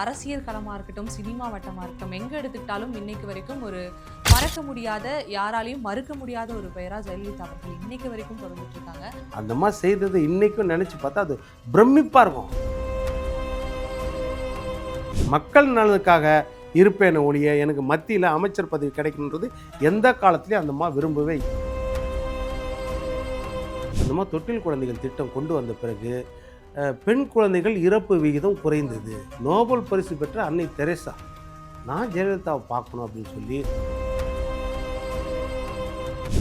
அரசியல் களமா இருக்கட்டும், சினிமா வட்டமா இருக்கட்டும், எங்க எடுத்துக்கிட்டாலும் இன்னைக்கு வரைக்கும் ஒரு மறக்க முடியாத, யாராலயும் மறுக்க முடியாத ஒரு பெயரா ஜெயலலிதா அவர்கள் இன்னைக்கு வரைக்கும் தொடர்ந்துட்டு இருக்காங்க. அந்த மாதிரி செய்தது இன்னைக்கும் நினச்சி பார்த்தா அது பிரமிப்பாக இருக்கும். மக்கள் நலனுக்காக இருப்பேன ஒழிய எனக்கு மத்தியில் அமைச்சர் பதவி கிடைக்கணுன்றது எந்த காலத்திலையும் அந்த அம்மா விரும்பவே இல்லை. அந்த மாதிரி தொட்டில் குழந்தைகள் திட்டம் கொண்டு வந்த பிறகு பெண் குழந்தைகள் இறப்பு விகிதம் குறைந்தது. நோபல் பரிசு பெற்ற அன்னை தெரேசா நான் ஜெயலலிதாவை பார்க்கணும் அப்படின்னு சொல்லி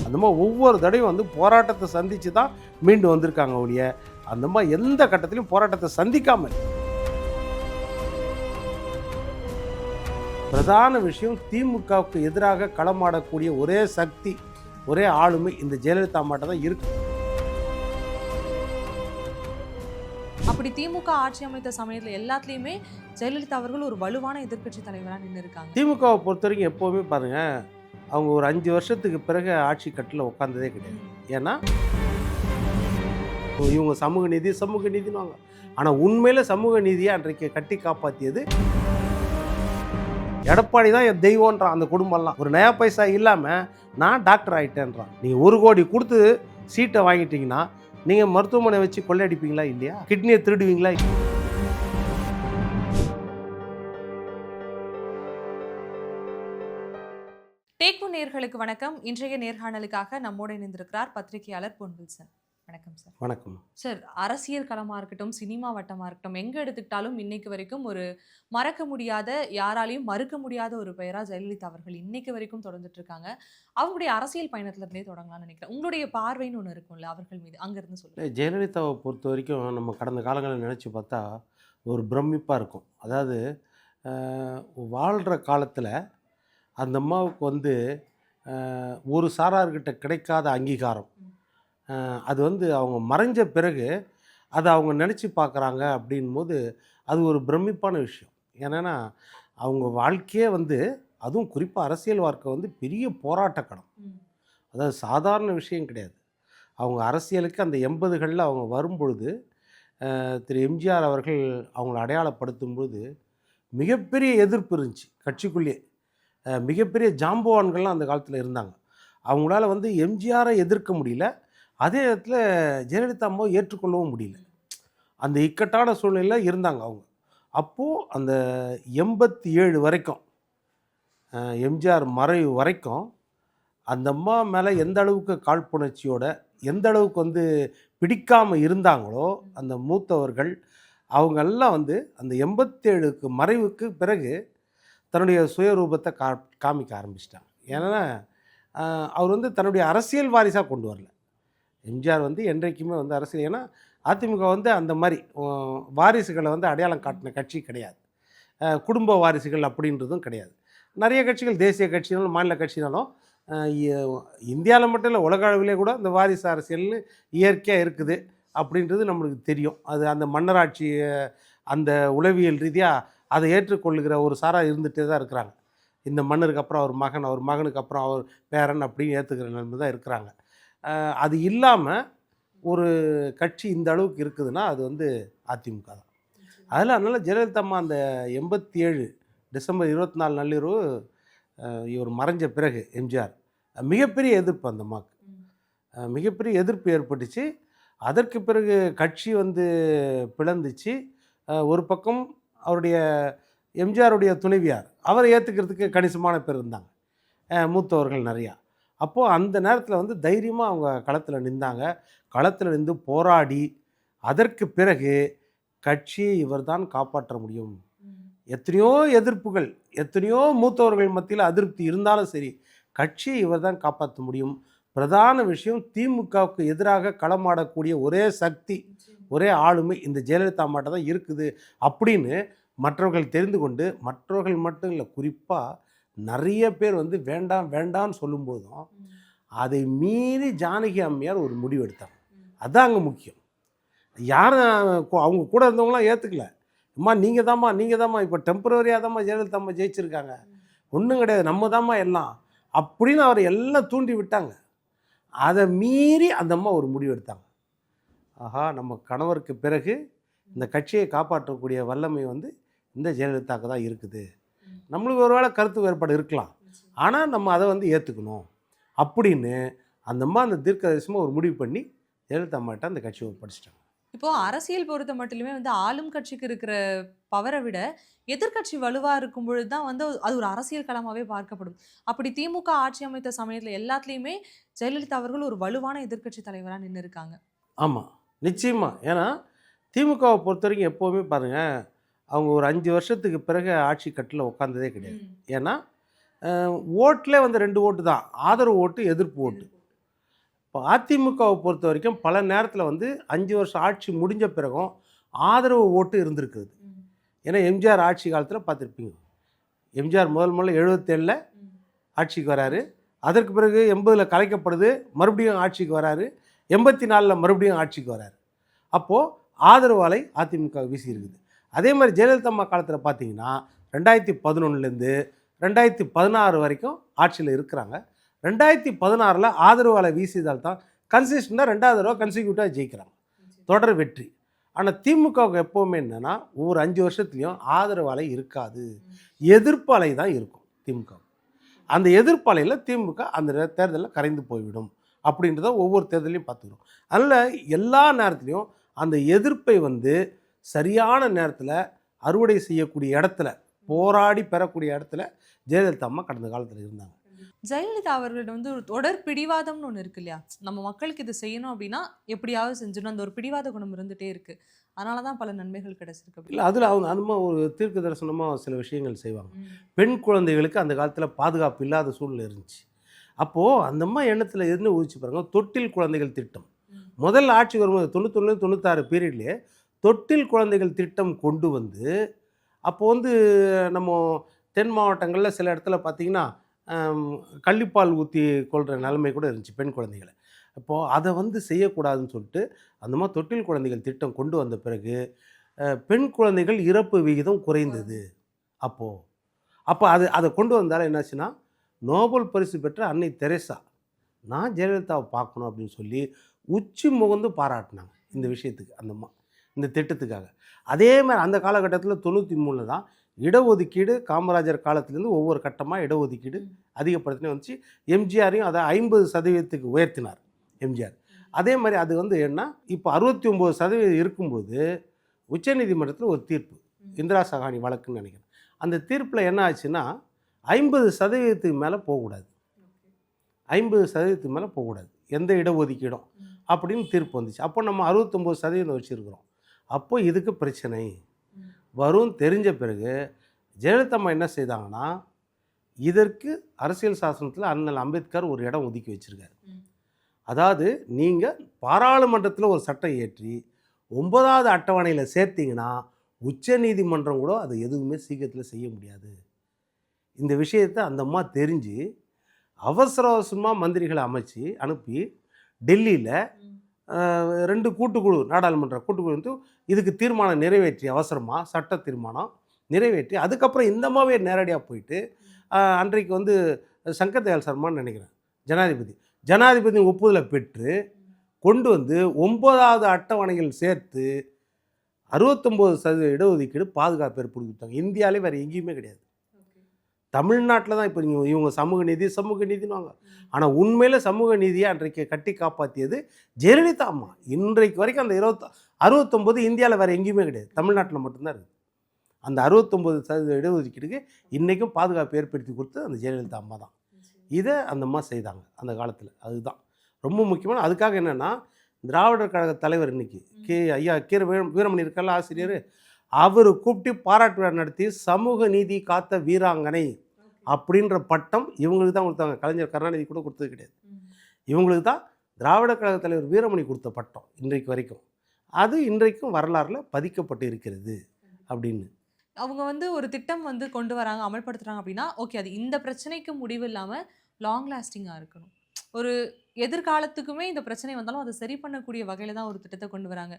அந்த மாதிரி ஒவ்வொரு தடையும் வந்து போராட்டத்தை சந்தித்து தான் மீண்டு வந்திருக்காங்க ஒழிய அந்த மாதிரி எந்த கட்டத்திலையும் போராட்டத்தை சந்திக்காமல். பிரதான விஷயம் திமுகவுக்கு எதிராக களமாடக்கூடிய ஒரே சக்தி, ஒரே ஆளுமை இந்த ஜெயலலிதா மட்டும் தான் இருக்கு. அப்படி திமுக ஆட்சி அமைத்த சமயத்துல எல்லாத்துலயுமே ஜெயலலிதா அவர்கள் ஒரு வலுவான எதிர்க்கட்சி தலைவரா நின்று இருக்காங்க. திமுகவை பொறுத்த வரைக்கும் எப்போவுமே பாருங்க, அவங்க ஒரு 5 வருஷத்துக்கு பிறகு ஆட்சி கட்டில் உட்காந்ததே கிடையாது. ஏன்னா இவங்க சமூக நீதினுவாங்க. ஆனால் உண்மையில் சமூக நீதியை அன்றைக்கு கட்டி காப்பாற்றியது எடப்பாடி தான் என் தெய்வம்ன்றான். அந்த குடும்பம்லாம் ஒரு நயா பைசா இல்லாமல் நான் டாக்டர் ஆகிட்டேன்றான். நீங்கள் 1 கோடி கொடுத்து சீட்டை வாங்கிட்டீங்கன்னா நீங்கள் மருத்துவமனை வச்சு கொள்ளையடிப்பீங்களா இல்லையா? கிட்னியை திருடுவீங்களா? டேக் நேயர்களுக்கு வணக்கம். இன்றைய நேர்காணலுக்காக நம்மோடு இணைந்திருக்கிறார் பத்திரிகையாளர் பொன் வில்சன். வணக்கம் சார். வணக்கம் சார். அரசியல் களமா இருக்கட்டும், சினிமா வட்டமா இருக்கட்டும், எங்க எடுத்துக்கிட்டாலும் இன்னைக்கு வரைக்கும் ஒரு மறக்க முடியாத, யாராலையும் மறுக்க முடியாத ஒரு பெயரா ஜெயலலிதா அவர்கள் இன்னைக்கு வரைக்கும் தொடர்ந்துட்டு இருக்காங்க. அவங்களுடைய அரசியல் பயணத்துல இருந்தே தொடங்கலாம்னு நினைக்கிறேன். உங்களுடைய பார்வைன்னு ஒன்று இருக்கும்ல அவர்கள் மீது, அங்க இருந்து சொல்லுங்க. ஜெயலலிதாவை பொறுத்த வரைக்கும் நம்ம கடந்த காலங்களில் நினச்சி பார்த்தா ஒரு பிரமிப்பாக இருக்கும். அதாவது வாழ்கிற காலத்தில் அந்த அம்மாவுக்கு வந்து ஒரு சாரார்கிட்ட கிடைக்காத அங்கீகாரம், அது வந்து அவங்க மறைஞ்ச பிறகு அதை அவங்க நினச்சி பார்க்குறாங்க அப்படின்போது அது ஒரு பிரமிப்பான விஷயம். ஏன்னா அவங்க வாழ்க்கையே வந்து, அதுவும் குறிப்பாக அரசியல் வாழ்க்கை வந்து பெரிய போராட்டக்களம். அதாவது சாதாரண விஷயம் கிடையாது. அவங்க அரசியலுக்கு அந்த 80களில் அவங்க வரும்பொழுது திரு எம்ஜிஆர் அவர்கள் அவங்கள அடையாளப்படுத்தும்போது மிகப்பெரிய எதிர்ப்பு இருந்துச்சு கட்சிக்குள்ளேயே. மிகப்பெரிய ஜாம்பவான்கள்லாம் அந்த காலத்தில் இருந்தாங்க. அவங்களால வந்து எம்ஜிஆரை எதிர்க்க முடியல, அதே இடத்துல ஜெயலலிதா அம்மாவை ஏற்றுக்கொள்ளவும் முடியல. அந்த இக்கட்டான சூழ்நிலையில் இருந்தாங்க அவங்க. அப்போது அந்த 87 வரைக்கும், எம்ஜிஆர் மறைவு வரைக்கும் அந்த அம்மா மேலே எந்த அளவுக்கு காழ்ப்புணர்ச்சியோட, எந்த அளவுக்கு வந்து பிடிக்காமல் இருந்தாங்களோ அந்த மூத்தவர்கள், அவங்கெல்லாம் வந்து அந்த 87க்கு மறைவுக்கு பிறகு தன்னுடைய சுயரூபத்தை காமிக்க ஆரம்பிச்சிட்டாங்க. ஏன்னா அவர் வந்து தன்னுடைய அரசியல் வாரிசாக கொண்டு வரல. எம்ஜிஆர் வந்து என்றைக்குமே வந்து அரசியல், ஏன்னா அதிமுக வந்து அந்த மாதிரி வாரிசுகளை வந்து அடையாளம் காட்டின கட்சி கிடையாது. குடும்ப வாரிசுகள் அப்படின்றதும் கிடையாது. நிறைய கட்சிகள், தேசிய கட்சினாலும் மாநில கட்சினாலும், இந்தியாவில் மட்டும் இல்லை உலக அளவிலே கூட இந்த வாரிசு அரசியல்னு இயற்கையாக இருக்குது அப்படின்றது நம்மளுக்கு தெரியும். அது அந்த மன்னராட்சி, அந்த உளவியல் ரீதியாக அதை ஏற்றுக்கொள்ளுகிற ஒரு சாராக இருந்துகிட்டே தான் இருக்கிறாங்க. இந்த மன்னருக்கு அப்புறம் அவர் மகன், அவர் மகனுக்கு அப்புறம் அவர் பேரன் அப்படின்னு ஏற்றுக்கிற நிலைமை தான் இருக்கிறாங்க. அது இல்லாமல் ஒரு கட்சி இந்த அளவுக்கு இருக்குதுன்னா அது வந்து அதிமுக தான். அதனால் ஜெயலலிதா அம்மா அந்த 87 டிசம்பர் 24 நள்ளிரவு இவர் மறைஞ்ச பிறகு எம்ஜிஆர் மிகப்பெரிய எதிர்ப்பு அந்த அம்மாவுக்கு, மிகப்பெரிய எதிர்ப்பு ஏற்பட்டுச்சு. அதற்கு பிறகு கட்சி வந்து பிளந்துச்சு. ஒரு பக்கம் அவருடைய எம்ஜிஆருடைய துணைவியார் அவரை ஏற்றுக்கிறதுக்கு கணிசமான பேர் இருந்தாங்க, மூத்தவர்கள் நிறையா. அப்போது அந்த நேரத்தில் வந்து தைரியமாக அவங்க களத்தில் நின்றாங்க. களத்தில் நின்று போராடி அதற்கு பிறகு கட்சியை இவர் தான் காப்பாற்ற முடியும். எத்தனையோ எதிர்ப்புகள், எத்தனையோ மூத்தவர்கள் மத்தியில் அதிருப்தி இருந்தாலும் சரி, கட்சியை இவர் தான் காப்பாற்ற முடியும். பிரதான விஷயம், திமுகவுக்கு எதிராக களமாடக்கூடிய ஒரே சக்தி, ஒரே ஆளுமை இந்த ஜெயலலிதா மட்டும் தான் இருக்குது அப்படின்னு மற்றவர்கள் தெரிந்து கொண்டு, மற்றவர்கள் மட்டும் இல்லை, குறிப்பாக நிறைய பேர் வந்து வேண்டாம் வேண்டான்னு சொல்லும்போதும் அதை மீறி ஜானகி அம்மையார் ஒரு முடிவு எடுத்தாங்க. அதுதான் அங்கே முக்கியம். யாரும் அவங்க கூட இருந்தவங்களாம் ஏற்றுக்கல. அம்மா நீங்கள் தாம்மா இப்போ டெம்பரவரியாக தாம்மா ஜெயலலிதா அம்மா ஜெயிச்சிருக்காங்க, ஒன்றும் கிடையாது, நம்ம தாம்மா எல்லாம் அப்படின்னு அவரை எல்லாம் தூண்டி விட்டாங்க. அதை மீறி அந்த அம்மா ஒரு முடிவு எடுத்தாங்க. ஆஹா, நம்ம கணவருக்கு பிறகு இந்த கட்சியை காப்பாற்றக்கூடிய வல்லமை வந்து இந்த ஜெயலலிதாவுக்கு தான் இருக்குது. நம்மளுக்கு ஒரு வேளை கருத்து வேறுபாடு இருக்கலாம், ஆனால் நம்ம அதை வந்து ஏற்றுக்கணும் அப்படின்னு அந்தம்மா அந்த தீர்க்கதரிசனமாக ஒரு முடிவு பண்ணி ஜெயலலிதா அம்மாட்ட அந்த கட்சியை ஒப்படைச்சிட்டாங்க. இப்போ அரசியல் பொறுத்த மட்டுமே வந்து ஆளும் கட்சிக்கு இருக்கிற பவரை விட எதிர்க்கட்சி வலுவா இருக்கும் பொழுது தான் வந்து அது ஒரு அரசியல் களமாவே பார்க்கப்படும். அப்படி திமுக ஆட்சி அமைத்த சமயத்துல எல்லாத்துலயுமே ஜெயலலிதா அவர்கள் ஒரு வலுவான எதிர்க்கட்சி தலைவரா நின்னு இருக்காங்க. ஆமாம், நிச்சயமாக. ஏன்னா திமுகவை பொறுத்த வரைக்கும் எப்போவுமே பாருங்கள், அவங்க ஒரு 5 வருஷத்துக்கு பிறகு ஆட்சி கட்டில் உட்காந்ததே கிடையாது. ஏன்னா ஓட்டில் வந்து 2 ஓட்டு தான், ஆதரவு ஓட்டு, எதிர்ப்பு ஓட்டு. இப்போ அதிமுகவை பொறுத்த வரைக்கும் பல நேரத்தில் வந்து 5 வருஷம் ஆட்சி முடிஞ்ச பிறகும் ஆதரவு ஓட்டு இருந்திருக்குது. ஏன்னா எம்ஜிஆர் ஆட்சி காலத்தில் பார்த்துருப்பீங்க, எம்ஜிஆர் முதல்ல 77ல் ஆட்சிக்கு வராரு, அதற்கு பிறகு 80ல் கலைக்கப்படுது, மறுபடியும் ஆட்சிக்கு வராரு, 84ல் மறுபடியும் ஆட்சிக்கு வராரு. அப்போது ஆதரவு அலை அதிமுக வீசி இருக்குது. அதே மாதிரி ஜெயலலிதா அம்மா காலத்தில் பார்த்தீங்கன்னா 2011லேருந்து 2016 வரைக்கும் ஆட்சியில் இருக்கிறாங்க. 2016ல் ஆதரவு அலை வீசியதால் தான் கன்சிஸ்டண்டாக 2வது தடவை கன்சிக்யூட்டிவாக ஜெயிக்கிறாங்க, தொடர் வெற்றி. ஆனால் திமுகவுக்கு எப்போவுமே என்னென்னா ஒவ்வொரு 5 வருஷத்துலேயும் ஆதரவு அலை இருக்காது, எதிர்ப்பு அலை தான் இருக்கும் திமுக. அந்த எதிர்ப்பு அலையில் திமுக அந்த தேர்தலில் கரைந்து போய்விடும் அப்படின்றத ஒவ்வொரு தேர்தலையும் பார்த்துக்கிறோம். அதனால் எல்லா நேரத்துலையும் அந்த எதிர்ப்பை வந்து சரியான நேரத்தில் அறுவடை செய்யக்கூடிய இடத்துல, போராடி பெறக்கூடிய இடத்துல ஜெயலலிதா அம்மா கடந்த காலத்தில் இருந்தாங்க. ஜெயலலிதா அவர்கள்ட்ட வந்து ஒரு தொடர் பிடிவாதம்னு ஒண்ணு இருக்கு இல்லையா? நம்ம மக்களுக்கு இது செய்யணும் அப்படின்னா எப்படியாவது செஞ்சிடணும். அந்த ஒரு பிடிவாத குணம் இருந்துட்டே இருக்கு. அதனால தான் பல நன்மைகள் கிடைச்சிருக்கு. இல்லை, அதில் அவங்க அந்த மாதிரி ஒரு தீர்க்க தரிசனமாக சில விஷயங்கள் செய்வாங்க. பெண் குழந்தைகளுக்கு அந்த காலத்தில் பாதுகாப்பு இல்லாத சூழ்நிலை இருந்துச்சு. அப்போது அந்த அம்மா எண்ணத்தில் என்ன ஊதிச்சு பாருங்க, தொட்டில் குழந்தைகள் திட்டம். முதல் ஆட்சி வரும்போது 91 96 பீரியட்லேயே தொட்டில் குழந்தைகள் திட்டம் கொண்டு வந்து, அப்போது வந்து நம்ம தென் மாவட்டங்களில் சில இடத்துல பார்த்திங்கன்னா கள்ளிப்பால் ஊற்றி கொள்கிற நிலைமை கூட இருந்துச்சு பெண் குழந்தைகளை. அப்போது அதை வந்து செய்யக்கூடாதுன்னு சொல்லிட்டு அந்த மாதிரி தொட்டில் குழந்தைகள் திட்டம் கொண்டு வந்த பிறகு பெண் குழந்தைகள் இறப்பு விகிதம் குறைந்தது. அப்போ அதை கொண்டு வந்தாலும் என்னாச்சுன்னா, நோபல் பரிசு பெற்ற அன்னை தெரேசா நான் ஜெயலலிதாவை பார்க்கணும் அப்படின்னு சொல்லி உச்சி முகந்து பாராட்டினாங்க இந்த விஷயத்துக்கு, அந்தம்மா இந்த திட்டத்துக்காக. அதே மாதிரி அந்த காலகட்டத்தில் 93 தான் இடஒதுக்கீடு காமராஜர் காலத்திலேருந்து ஒவ்வொரு கட்டமாக இடஒதுக்கீடு அதிகப்படுத்தினே வந்துச்சு. எம்ஜிஆரையும் அதை 50% உயர்த்தினார் எம்ஜிஆர். அதே மாதிரி அது வந்து என்ன, இப்போ 69% இருக்கும்போது உச்சநீதிமன்றத்தில் ஒரு தீர்ப்பு, இந்திரா சகானி வழக்குன்னு நினைக்கிறேன். அந்த தீர்ப்பில் என்ன ஆச்சுன்னா 50% மேலே போகக்கூடாது, 50% மேலே போகக்கூடாது எந்த இடஒதுக்கீடும் அப்படின்னு தீர்ப்பு வந்துச்சு. அப்போ நம்ம 69% வச்சுருக்கிறோம். அப்போ இதுக்கு பிரச்சனை வரும் தெரிஞ்ச பிறகு ஜெயலலிதா அம்மா என்ன செய்தாங்கன்னா, இதற்கு அரசியல் சாசனத்தில் அண்ணல் அம்பேத்கர் ஒரு இடம் ஒதுக்கி வச்சுருக்காரு. அதாவது நீங்கள் பாராளுமன்றத்தில் ஒரு சட்டம் இயற்றி 9வது அட்டவணையில் சேர்த்திங்கன்னா உச்ச நீதிமன்றம் கூட அது எதுவுமே சீக்கிரத்தில் செய்ய முடியாது. இந்த விஷயத்தை அந்த அம்மா தெரிஞ்சு அவசர அவசரமாக மந்திரிகளை அமைச்சு அனுப்பி டெல்லியில் 2 கூட்டுக்குழு, நாடாளுமன்ற கூட்டுக்குழு வந்து இதுக்கு தீர்மானம் நிறைவேற்றி, அவசரமாக சட்ட தீர்மானம் நிறைவேற்றி, அதுக்கப்புறம் இந்த அம்மாவே நேரடியாக போயிட்டு அன்றைக்கு வந்து சங்கர் தயாள் சர்மான்னு நினைக்கிறேன் ஜனாதிபதி ஒப்புதலை பெற்று கொண்டு வந்து 9வது அட்டவணையில் சேர்த்து 69% இடஒதுக்கீடு பாதுகாப்பு ஏற்படுத்தி கொடுத்தாங்க. இந்தியாவிலே வேறு எங்கேயுமே கிடையாது. தமிழ்நாட்டில் தான் இப்போ நீங்கள் இவங்க சமூக நீதினுவாங்க, ஆனால் உண்மையில் சமூக நீதியை அன்றைக்கு கட்டி காப்பாற்றியது ஜெயலலிதா அம்மா. இன்றைக்கு வரைக்கும் அந்த 69 இந்தியாவில் வேறு எங்கேயுமே கிடையாது, தமிழ்நாட்டில் மட்டும்தான் இருக்குது. அந்த 69% இடஒதுக்கீடுக்கு இன்றைக்கும் பாதுகாப்பு ஏற்படுத்தி கொடுத்தது அந்த ஜெயலலிதா அம்மா தான். இதை அந்த அம்மா செய்தாங்க அந்த காலத்தில். அதுதான் ரொம்ப முக்கியமான. அதுக்காக என்னென்னா, திராவிடர் கழக தலைவர் இன்றைக்கி ஐயா வீரமணி இருக்கல ஆசிரியர், அவர் கூப்பிட்டு பாராட்டு விழா நடத்தி சமூக நீதி காத்த வீராங்கனை அப்படின்ற பட்டம் இவங்களுக்கு தான் கொடுத்தாங்க. கலைஞர் கருணாநிதி கூட கொடுத்தது கிடையாது. இவங்களுக்கு தான் திராவிட கழக தலைவர் வீரமணி கொடுத்த பட்டம் இன்றைக்கு வரைக்கும். அது இன்றைக்கும் வரலாறுல பதிக்கப்பட்டு இருக்கிறது அப்படின்னு. அவங்க வந்து ஒரு திட்டம் வந்து கொண்டு வராங்க, அமல்படுத்துறாங்க அப்படின்னா ஓகே, அது இந்த பிரச்சனைக்கு முடிவு இல்லாமல் லாங் லாஸ்டிங்காக இருக்கணும். ஒரு எதிர்காலத்துக்குமே இந்த பிரச்சனை வந்தாலும் அதை சரி பண்ணக்கூடிய வகையில் தான் ஒரு திட்டத்தை கொண்டு வராங்க.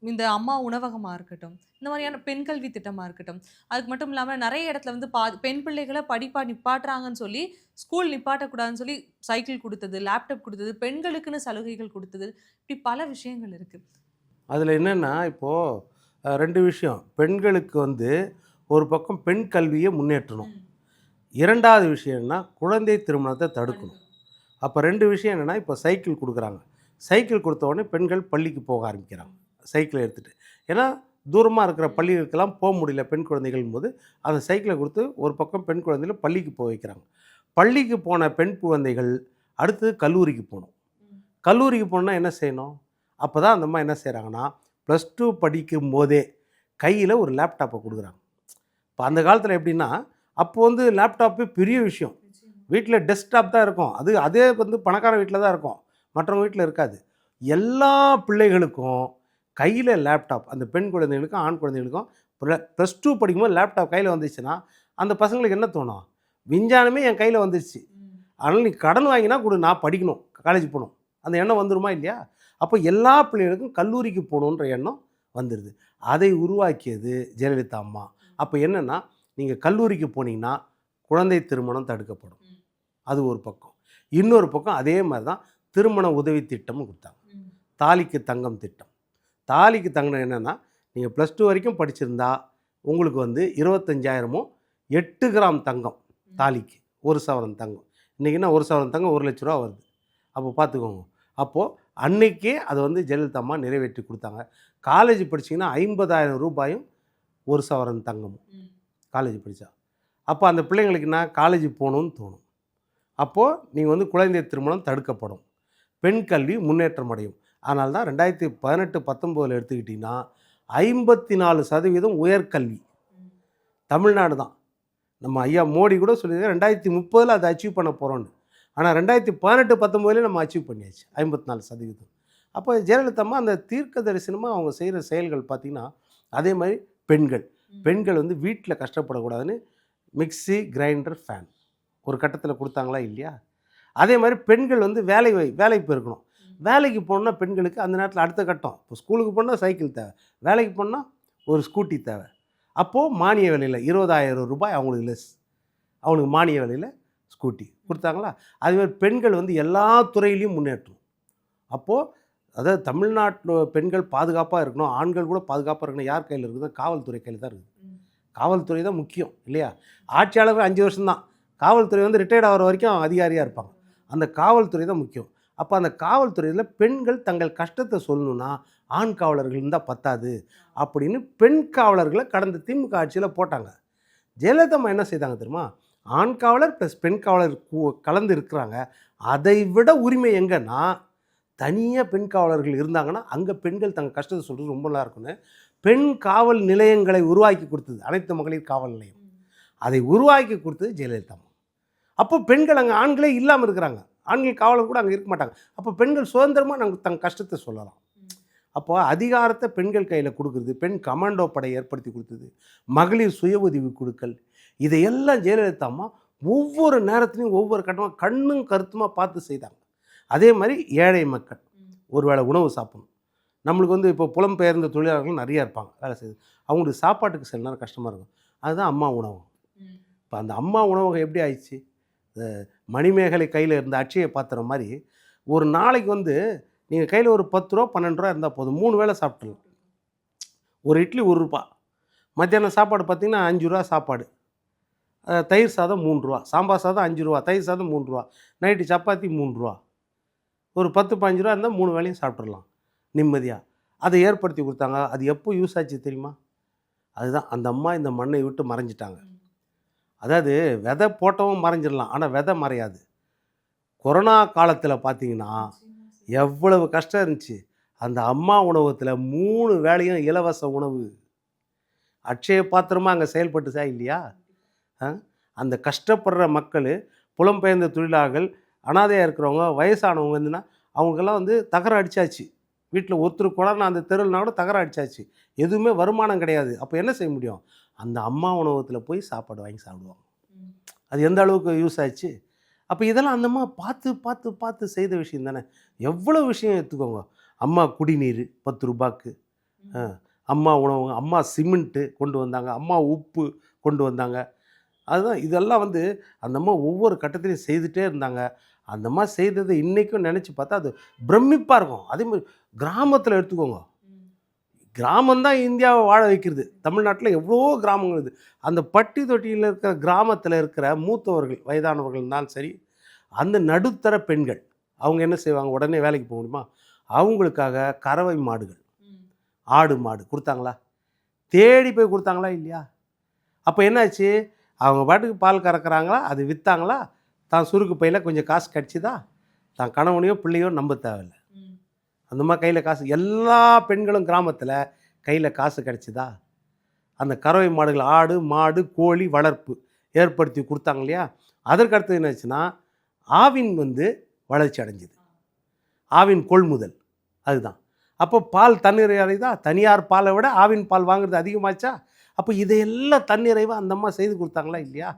இந்த அம்மா உணவகமாக இருக்கட்டும், இந்த மாதிரியான பெண் கல்வி திட்டமாக இருக்கட்டும், அதுக்கு மட்டும் இல்லாமல் நிறைய இடத்துல வந்து பெண் பிள்ளைகளை படிப்பாக நிப்பாட்டுறாங்கன்னு சொல்லி ஸ்கூல் நிப்பாட்டக்கூடாதுன்னு சொல்லி சைக்கிள் கொடுத்தது, லேப்டாப் கொடுத்தது, பெண்களுக்குன்னு சலுகைகள் கொடுத்தது, இப்படி பல விஷயங்கள் இருக்குது. அதில் என்னென்னா, இப்போது 2 விஷயம். பெண்களுக்கு வந்து ஒரு பக்கம் பெண் கல்வியை முன்னேற்றணும். இரண்டாவது விஷயம் என்னன்னா குழந்தை திருமணத்தை தடுக்கணும். அப்போ 2 விஷயம் என்னென்னா, இப்போ சைக்கிள் கொடுக்குறாங்க. சைக்கிள் கொடுத்த உடனே பெண்கள் பள்ளிக்கு போக ஆரம்பிக்கிறாங்க சைக்கிளை எடுத்துகிட்டு. ஏன்னா தூரமாக இருக்கிற பள்ளிகளுக்கெல்லாம் போக முடியல பெண் குழந்தைகள் போது அந்த சைக்கிளை கொடுத்து ஒரு பக்கம் பெண் குழந்தைகளை பள்ளிக்கு போக வைக்கிறாங்க. பள்ளிக்கு போன பெண் குழந்தைகள் அடுத்து கல்லூரிக்கு போகணும். கல்லூரிக்கு போனால் என்ன செய்யணும்? அப்போ தான் அந்த அம்மா என்ன செய்கிறாங்கன்னா, +2 படிக்கும் போதே கையில் ஒரு லேப்டாப்பை கொடுக்குறாங்க. இப்போ அந்த காலத்தில் எப்படின்னா, அப்போ வந்து லேப்டாப்பே பெரிய விஷயம். வீட்டில் டெஸ்க்டாப் தான் இருக்கும். அதே வந்து பணக்கார வீட்டில் தான் இருக்கும், மற்றவங்க வீட்டில் இருக்காது. எல்லா பிள்ளைகளுக்கும் கையில் லேப்டாப், அந்த பெண் குழந்தைகளுக்கும் ஆண் குழந்தைகளுக்கும் +2 படிக்கும்போது லேப்டாப் கையில் வந்துச்சுன்னா அந்த பசங்களுக்கு என்ன தோணும்? விஞ்ஞானமே என் கையில் வந்துருச்சு, அதனால் நீ கடன் வாங்கினா கொடு, நான் படிக்கணும், காலேஜ் போகணும், அந்த எண்ணம் வந்துருமா இல்லையா? அப்போ எல்லா பிள்ளைகளுக்கும் கல்லூரிக்கு போகணுன்ற எண்ணம் வந்துடுது. அதை உருவாக்கியது ஜெயலலிதா அம்மா. அப்போ என்னென்னா, நீங்கள் கல்லூரிக்கு போனீங்கன்னா குழந்தை திருமணம் தடுக்கப்படும். அது ஒரு பக்கம். இன்னொரு பக்கம் அதே மாதிரி தான் திருமண உதவி திட்டமும் கொடுத்தாங்க. தாலிக்கு தங்கம் திட்டம். தாலிக்கு தங்கம் என்னென்னா, நீங்கள் +2 வரைக்கும் படிச்சிருந்தா உங்களுக்கு வந்து 25,000 8 கிராம் தங்கம் தாலிக்கு, 1 சவரன் தங்கம். இன்றைக்கின்னா 1 சவரன் தங்கம் 1 லட்ச ரூபா வருது. அப்போ பார்த்துக்கோங்க. அப்போது அன்னைக்கே அதை வந்து ஜெயலலிதா அம்மா நிறைவேற்றி கொடுத்தாங்க. காலேஜ் படிச்சிங்கன்னா 50,000 ரூபாயும் 1 சவரன் தங்கமும் காலேஜ் படித்தா. அப்போ அந்த பிள்ளைங்களுக்குன்னா காலேஜ் போகணுன்னு தோணும். அப்போது நீங்கள் வந்து குழந்தை திருமணம் தடுக்கப்படும், பெண் கல்வி முன்னேற்றம் அடையும். அதனால தான் 2018-19 எடுத்துக்கிட்டிங்கன்னா 54% உயர்கல்வி தமிழ்நாடு தான். நம்ம ஐயா மோடி கூட சொல்லியிருக்காங்க 2030 அதை அச்சீவ் பண்ண போகிறோன்னு. ஆனால் 2018-19 நம்ம அச்சீவ் பண்ணியாச்சு 54%. அப்போ ஜெயலலிதா அம்மா அந்த தீர்க்க தரிசனமாக அவங்க செய்கிற செயல்கள் பார்த்திங்கன்னா, அதே மாதிரி பெண்கள் வந்து வீட்டில் கஷ்டப்படக்கூடாதுன்னு மிக்ஸி, கிரைண்டர், ஃபேன் ஒரு கட்டத்தில் கொடுத்தாங்களா இல்லையா? அதே மாதிரி பெண்கள் வந்து வேலைக்கு போயிருக்கணும். வேலைக்கு போகணுன்னா பெண்களுக்கு அந்த நேரத்தில் அடுத்த கட்டம், இப்போ ஸ்கூலுக்கு போனால் சைக்கிள் தேவை, வேலைக்கு போனால் ஒரு ஸ்கூட்டி தேவை. அப்போது மானிய விலையில் 20,000 ரூபாய் அவங்களுக்கு லெஸ், அவங்களுக்கு மானிய விலையில் ஸ்கூட்டி கொடுத்தாங்களா? அதுமாதிரி பெண்கள் வந்து எல்லா துறையிலையும் முன்னேற்றணும். அப்போது அதாவது தமிழ்நாட்டில் பெண்கள் பாதுகாப்பாக இருக்கணும், ஆண்கள் கூட பாதுகாப்பாக இருக்கணும். யார் கையில் இருக்குது? காவல்துறை கையில் தான் இருக்குது. காவல்துறை தான் முக்கியம் இல்லையா? ஆட்சியாளர் 5 வருஷம்தான், காவல்துறை வந்து ரிட்டையர்ட் ஆகிற வரைக்கும் அதிகாரியாக இருப்பாங்க. அந்த காவல்துறை தான் முக்கியம். அப்போ அந்த காவல்துறையில் பெண்கள் தங்கள் கஷ்டத்தை சொல்லணுன்னா ஆண் காவலர்கள் இருந்தால் பத்தாது அப்படின்னு பெண் காவலர்களை கடந்த திமுக ஆட்சியில் போட்டாங்க. ஜெயலலிதா அம்மா என்ன செய்தாங்க தெரியுமா? ஆண் காவலர் ப்ளஸ் பெண் காவலர் கலந்து இருக்கிறாங்க. அதை விட உரிமை எங்கன்னா, தனியாக பெண் காவலர்கள் இருந்தாங்கன்னா அங்கே பெண்கள் தங்கள் கஷ்டத்தை சொல்கிறது ரொம்ப நல்லா இருக்குன்னு பெண் காவல் நிலையங்களை உருவாக்கி கொடுத்தது அனைத்து மகளிர் காவல் நிலையம். அதை உருவாக்கி கொடுத்தது ஜெயலலிதா அம்மா. அப்போ பெண்கள் அங்கே ஆண்களே இல்லாமல் இருக்கிறாங்க, ஆண்கள் காவலர் கூட அங்கே இருக்க மாட்டாங்க. அப்போ பெண்கள் சுதந்திரமாக நாங்கள் தங்கள் கஷ்டத்தை சொல்லலாம். அப்போ அதிகாரத்தை பெண்கள் கையில் கொடுக்குறது, பெண் கமாண்டோ படை ஏற்படுத்தி கொடுத்தது, மகளிர் சுய உதவி குழுக்கள், இதையெல்லாம் ஜெயலலிதா அம்மா ஒவ்வொரு நேரத்துலையும் ஒவ்வொரு கட்டமாக கண்ணும் கருத்துமாக பார்த்து செய்தாங்க. அதே மாதிரி ஏழை மக்கள் ஒரு வேளை உணவு சாப்பிடணும். நம்மளுக்கு வந்து இப்போ புலம்பெயர்ந்த தொழிலாளர்கள் நிறையா இருப்பாங்க வேலை செய்யுது, அவங்களுக்கு சாப்பாட்டுக்கு சில நேரம் கஷ்டமாக இருக்கும். அதுதான் அம்மா உணவகம். இப்போ அந்த அம்மா உணவகம் எப்படி ஆயிடுச்சு? மணிமேகலை கையில் இருந்த அட்சய பாத்திரம் மாதிரி ஒரு நாளைக்கு வந்து நீங்கள் கையில் ஒரு 10 ரூபா 12 ரூபா இருந்தால் போதும், 3 வேளை சாப்பிட்றலாம். ஒரு இட்லி 1 ரூபா, மத்தியானம் சாப்பாடு பார்த்திங்கன்னா 5 ரூபா சாப்பாடு, தயிர் சாதம் 3 ரூபா, சாம்பார் சாதம் 5 ரூபா, தயிர் சாதம் 3 ரூபா, நைட்டு சப்பாத்தி 3 ரூபா, ஒரு 10-15 ரூபா இருந்தால் 3 வேளையும் சாப்பிட்றலாம் நிம்மதியாக. அதை ஏற்படுத்தி கொடுத்தாங்க. அது எப்போ யூஸ் ஆச்சு தெரியுமா? அதுதான் அந்த அம்மா இந்த மண்ணை விட்டு மறைஞ்சிட்டாங்க. அதாவது விதை போட்டவும் மறைஞ்சிடலாம், ஆனால் விதை மறையாது. கொரோனா காலத்தில் பார்த்தீங்கன்னா எவ்வளவு கஷ்டம் இருந்துச்சு. அந்த அம்மா உணவகத்தில் 3 வேளையும் இலவச உணவு, அட்சய பாத்திரமாக அங்கே செயல்பட்டுச்சா இல்லையா? அந்த கஷ்டப்படுற மக்கள், புலம்பெயர்ந்த தொழிலாளர்கள், அனாதையாக இருக்கிறவங்க, வயசானவங்க இருந்துன்னா அவங்களுக்கெல்லாம் வந்து தகரம் அடித்தாச்சு. வீட்டில் ஒருத்தர் கொடனா அந்த தெருவுனா கூட தகரம் அடித்தாச்சு. எதுவுமே வருமானம் கிடையாது. அப்போ என்ன செய்ய முடியும்? அந்த அம்மா உணவகத்தில் போய் சாப்பாடு வாங்கி சாப்பிடுவாங்க. அது எந்த அளவுக்கு யூஸ் ஆச்சு? அப்போ இதெல்லாம் அந்த அம்மா பார்த்து பார்த்து பார்த்து செய்த விஷயம் தானே. எவ்வளோ விஷயம் எடுத்துக்கோங்க. அம்மா குடிநீர் 10 ரூபாய்க்கு, அம்மா உணவகம், அம்மா சிமெண்ட்டு கொண்டு வந்தாங்க, அம்மா உப்பு கொண்டு வந்தாங்க. அதுதான் இதெல்லாம் வந்து அந்த அம்மா ஒவ்வொரு கட்டத்திலையும் செய்துகிட்டே இருந்தாங்க. அந்த அம்மா செய்ததை இன்றைக்கும் நினச்சி பார்த்தா அது பிரமிப்பாக இருக்கும். அதே மாதிரி கிராமத்தில் எடுத்துக்கோங்க, கிராமம் தான் இந்தியாவை வாழ வைக்கிறது. தமிழ்நாட்டில் எவ்வளவோ கிராமங்கள் இருக்குது. அந்த பட்டி தொட்டியில் இருக்கிற கிராமத்தில் இருக்கிற மூத்தவர்கள், வயதானவர்கள் இருந்தாலும் சரி, அந்த நடுத்தர பெண்கள் அவங்க என்ன செய்வாங்க? உடனே வேலைக்கு போக முடியுமா? அவங்களுக்காக கறவை மாடுகள், ஆடு மாடு கொடுத்தாங்களா? தேடி போய் கொடுத்தாங்களா இல்லையா? அப்போ என்னாச்சு? அவங்க பாட்டுக்கு பால் கறக்குறாங்களா, அது விற்றாங்களா, தான் சுருக்கு பையில் கொஞ்சம் காசு கிடச்சிதா, தான் கணவனையோ பிள்ளையோ நம்ப தேவையில்லை. அந்த மாதிரி கையில் காசு, எல்லா பெண்களும் கிராமத்தில் கையில் காசு கிடச்சிதா? அந்த கறவை மாடுகள், ஆடு மாடு கோழி வளர்ப்பு ஏற்படுத்தி கொடுத்தாங்க இல்லையா? அதற்கு அடுத்தது என்னாச்சுன்னா, ஆவின் வளர்ச்சி அடைஞ்சிது. ஆவின் கொள்முதல் அதுதான். அப்போ பால் தன்னிறைவா, தனியார் பாலை விட ஆவின் பால் வாங்குறது அதிகமாச்சா? அப்போ இதையெல்லாம் தன்னிறைவாக அந்த அம்மா செய்து கொடுத்தாங்களா இல்லையா?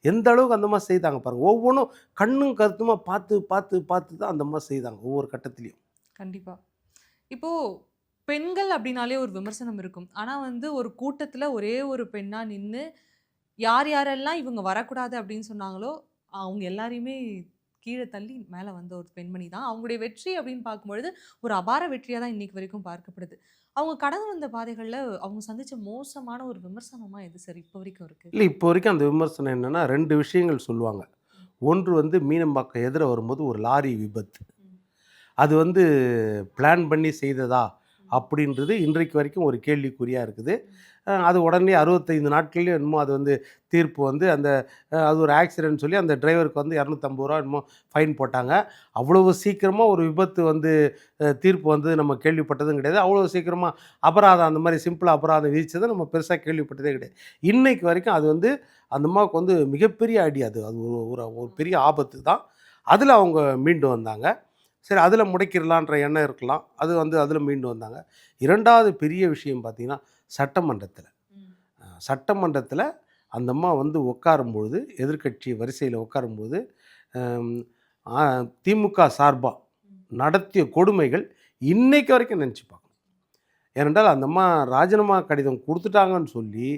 எந்த அளவுக்கு அந்த அம்மா செய்தாங்க பாருங்கள். ஒவ்வொன்றும் கண்ணும் கருத்துமாக பார்த்து பார்த்து பார்த்து தான் அந்த அம்மா செய்தாங்க ஒவ்வொரு கட்டத்துலேயும். கண்டிப்பா. இப்போ பெண்கள் அப்படின்னாலே ஒரு விமர்சனம் இருக்கும். ஆனா ஒரு கூட்டத்துல ஒரே ஒரு பெண்ணா நின்னு, யார் யாரெல்லாம் இவங்க வரக்கூடாது அப்படின்னு சொன்னாங்களோ, அவங்க எல்லாரையுமே கீழ தள்ளி மேல வந்த ஒரு பெண்மணி தான். அவங்களுடைய வெற்றி அப்படின்னு பார்க்கும்பொழுது, ஒரு அபார வெற்றியா தான் இன்னைக்கு வரைக்கும் பார்க்கப்படுது. அவங்க கடந்து வந்த பாதைகள்ல அவங்க சந்திச்ச மோசமான ஒரு விமர்சனமா எது சார் இப்ப வரைக்கும் இருக்கு? இல்லை, இப்போ வரைக்கும் அந்த விமர்சனம் என்னென்னா 2 விஷயங்கள் சொல்லுவாங்க. ஒன்று மீனம்பாக்கம் எதிர வரும்போது ஒரு லாரி விபத்து. அது பிளான் பண்ணி செய்ததா அப்படின்றது இன்றைக்கு வரைக்கும் ஒரு கேள்விக்குறியாக இருக்குது. அது உடனே 65 நாட்கள்லேயும் என்னமோ அது தீர்ப்பு அந்த அது ஒரு ஆக்சிடென்ட் சொல்லி அந்த டிரைவருக்கு 250 ரூபா என்னமோ ஃபைன் போட்டாங்க. அவ்வளவு சீக்கிரமாக ஒரு விபத்து தீர்ப்பு நம்ம கேள்விப்பட்டதும் கிடையாது. அவ்வளோ சீக்கிரமாக அபராதம் அந்த மாதிரி சிம்பிளாக அபராதம் விதித்ததை நம்ம பெருசாக கேள்விப்பட்டதே கிடையாது. இன்னைக்கு வரைக்கும் அது அந்த அம்மாவுக்கு மிகப்பெரிய அடி. அது அது ஒரு ஒரு பெரிய ஆபத்து தான். அதில் அவங்க மீண்டு வந்தாங்க. சரி, அதில் முடைக்கிடலான்ற எண்ணம் இருக்கலாம். அது அதில் மீண்டு வந்தாங்க. 2வது பெரிய விஷயம் பார்த்திங்கன்னா, சட்டமன்றத்தில் அந்த அம்மா உட்காரும்பொழுது, எதிர்க்கட்சி வரிசையில் உட்காரும்போது திமுக சார்பாக நடத்திய கொடுமைகள் இன்னைக்கு வரைக்கும் நினச்சி பார்க்கணும். ஏனென்றால் அந்த அம்மா ராஜினாமா கடிதம் கொடுத்துட்டாங்கன்னு சொல்லி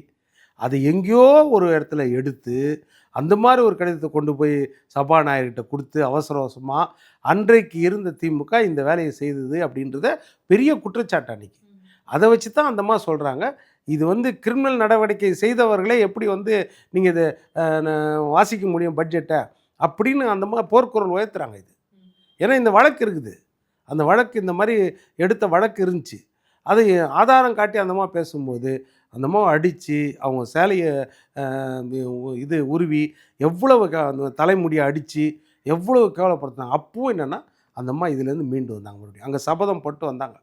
அதை எங்கேயோ ஒரு இடத்துல எடுத்து அந்த மாதிரி ஒரு கடிதத்தை கொண்டு போய் சபாநாயகர்கிட்ட கொடுத்து அவசர அவசரமாக அன்றைக்கு இருந்த திமுக இந்த வேலையை செய்தது அப்படின்றத பெரிய குற்றச்சாட்டு அன்றைக்கி. அதை வச்சு தான் அந்த அம்மா சொல்கிறாங்க, இது கிரிமினல் நடவடிக்கை செய்தவர்களே எப்படி நீங்கள் இதை வாசிக்க முடியும் பட்ஜெட்டை அப்படின்னு அந்த அம்மா போர்க்குரல் உயர்த்துறாங்க. இது ஏன்னா இந்த வழக்கு இருக்குது, அந்த வழக்கு இந்த மாதிரி எடுத்த வழக்கு இருந்துச்சு. அதை ஆதாரம் காட்டி அந்த அம்மா பேசும்போது அந்த அம்மாவை அடித்து அவங்க சேலையை உருவி எவ்வளவு அந்த தலைமுடியை அடித்து எவ்வளவு கேவலப்படுத்தினாங்க. அப்போவும் என்னென்னா அந்த அம்மா இதுலேருந்து மீண்டு வந்தாங்க. மறுபடியும் அங்கே சபதம் போட்டு வந்தாங்க,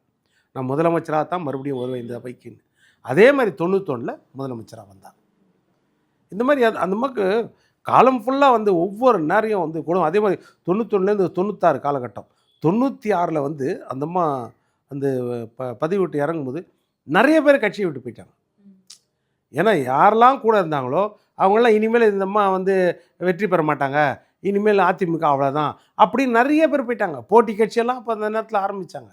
நான் முதலமைச்சராக தான் மறுபடியும் வருவேன் இந்த பைக்குன்னு. அதே மாதிரி 91 முதலமைச்சராக வந்தாங்க. இந்த மாதிரி அந்த அம்மாவுக்கு காலம் ஃபுல்லாக ஒவ்வொரு நேரையும் கூட அதே மாதிரி 91லேருந்து 96 காலகட்டம் 96ல் அந்த அம்மா பதவி விட்டு இறங்கும்போது நிறைய பேர் கட்சியை விட்டு போயிட்டாங்க. ஏன்னா யாரெல்லாம் கூட இருந்தாங்களோ அவங்களாம் இனிமேல் இந்த அம்மா வெற்றி பெற மாட்டாங்க, இனிமேல் அதிமுக அவ்வளோதான் அப்படின்னு நிறைய பேர் போயிட்டாங்க. போட்டி கட்சியெல்லாம் அப்போ அந்த நேரத்தில் ஆரம்பித்தாங்க.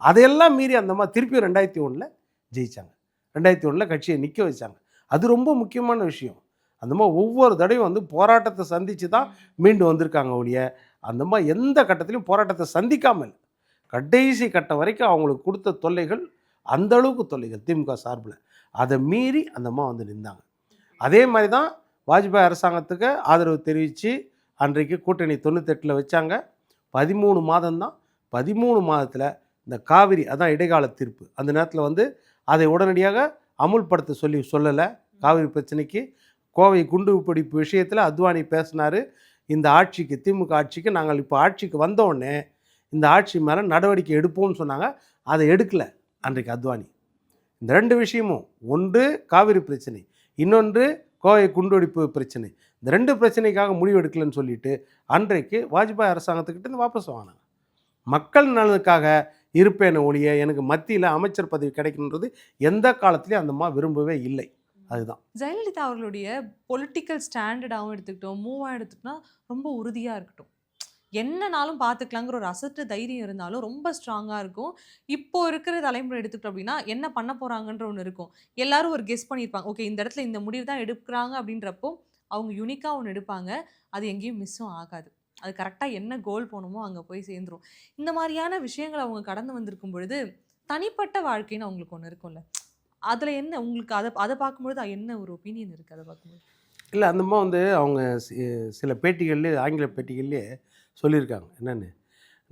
அதையெல்லாம் மீறி அந்த அம்மா திருப்பி 2001 ஜெயித்தாங்க. 2001 கட்சியை நிற்க வச்சாங்க. அது ரொம்ப முக்கியமான விஷயம். அந்த அம்மா ஒவ்வொரு தடையும் போராட்டத்தை சந்தித்து தான் மீண்டு வந்திருக்காங்க ஒழிய அந்த அம்மா எந்த கட்டத்திலையும் போராட்டத்தை சந்திக்காமல் கடைசி கட்டம் வரைக்கும் அவங்களுக்கு கொடுத்த தொல்லைகள் அந்த அளவுக்கு தொல்லைகள் திமுக சார்பில், அதை மீறி அந்த அம்மா நின்றாங்க. அதே மாதிரி தான் வாஜ்பாய் அரசாங்கத்துக்கு ஆதரவு தெரிவித்து அன்றைக்கு கூட்டணி 98 வச்சாங்க. 13 மாதம்தான். 13 மாதத்தில் இந்த காவிரி, அதான் இடைக்கால தீர்ப்பு, அந்த நேரத்தில் அதை உடனடியாக அமுல்படுத்த சொல்லலை. காவிரி பிரச்சனைக்கு கோவை குண்டு பிடிப்பு விஷயத்தில் அத்வானி பேசினார். இந்த ஆட்சிக்கு, திமுக ஆட்சிக்கு, நாங்கள் இப்போ ஆட்சிக்கு வந்தோடனே இந்த ஆட்சி மேலே நடவடிக்கை எடுப்போம்னு சொன்னாங்க. அதை எடுக்கலை அன்றைக்கு அத்வானி. இந்த 2 விஷயமும், ஒன்று காவிரி பிரச்சனை, இன்னொன்று கோவை குண்டுவெடிப்பு பிரச்சனை, இந்த 2 பிரச்சனைக்காக முடிவு எடுக்கலன்னு சொல்லிட்டு அன்றைக்கு வாஜ்பாய் அரசாங்கத்துக்கிட்ட வாபஸ் வாங்கினாங்க. மக்கள் நலனுக்காக இருப்பேன ஒழிய எனக்கு மத்தியில் அமைச்சர் பதவி கிடைக்கணுன்றது எந்த காலத்திலையும் அந்த அம்மா விரும்பவே இல்லை. அதுதான் ஜெயலலிதா அவர்களுடைய பொலிட்டிக்கல் ஸ்டாண்டர்டாகவும் எடுத்துக்கிட்டோம், மூவாக எடுத்துக்கிட்டோம்னா ரொம்ப உறுதியாக இருக்கட்டும், என்னனாலும் பார்த்துக்கலாங்கிற ஒரு அசட்டு தைரியம் இருந்தாலும் ரொம்ப ஸ்ட்ராங்காக இருக்கும். இப்போ இருக்கிற தலைமுறை எடுத்துக்கிட்டோம் அப்படின்னா என்ன பண்ண போகிறாங்கன்ற ஒன்று இருக்கும். எல்லாரும் ஒரு கெஸ் பண்ணியிருப்பாங்க, ஓகே இந்த இடத்துல இந்த முடிவு தான் எடுக்கிறாங்க அப்படின்றப்போ அவங்க யூனிக்காக ஒன்று எடுப்பாங்க. அது எங்கேயும் மிஸ்ஸும் ஆகாது. அது கரெக்டாக என்ன கோல் போகணுமோ அங்கே போய் சேர்ந்துரும். இந்த மாதிரியான விஷயங்களை அவங்க கடந்து வந்திருக்கும் பொழுது தனிப்பட்ட வாழ்க்கைன்னு அவங்களுக்கு ஒண்ணு இருக்கும்ல. அதுல என்ன உங்களுக்கு அத பார்க்கும்பொழுது என்ன ஒரு ஒப்பீனியன் இருக்கு அத பார்க்கும்போது? இல்ல அந்த அம்மா வந்து அவங்க சில பேட்டிகள்லே ஆங்கில பேட்டிகள்லே சொல்லியிருக்காங்க. என்னன்னு,